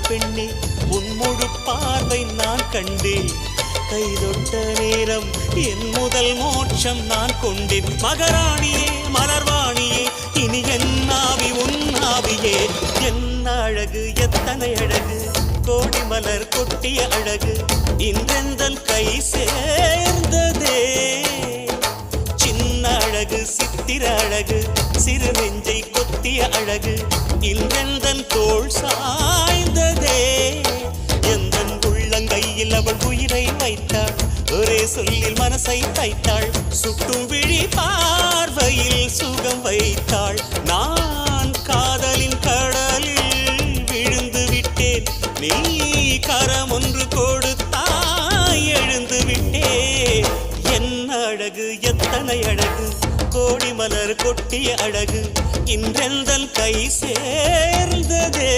பெண்ணே உன் முழு பார்வை நான் கண்டேன் கைதொட்ட நேரம் என் முதல் மோட்சம் நான் கொண்டேன் மகராணியே மலர்வாணியே இனி என் ஆவி உன் ஆவியே என்ன அழகு எத்தனை அழகு கோடி மலர் கொட்டிய அழகு இன்றெந்தன் கை சேர்ந்ததே சின்ன அழகு சித்திர அழகு சிறு நெஞ்சை கொத்திய அழகு இன்றெந்தன் தோள் சாய்ந்ததே எந்தன் உள்ளங்கையில் அவள் உயிரை வைத்தாள் ஒரே சொல்லில் மனசை தைத்தாள் சுட்டும் விழி பார்வையில் சுகம் வைத்தாள் நான் காதலின் கடலில் விழுந்து விட்டேன் நீ கரம் ஒன்று கொடுத்தாய் எழுந்து விட்டேன் என்ன அழகு எத்தனை அழகு கோடி மலர் கொட்டிய அழகு இன்றெந்தன் கை சேர்ந்ததே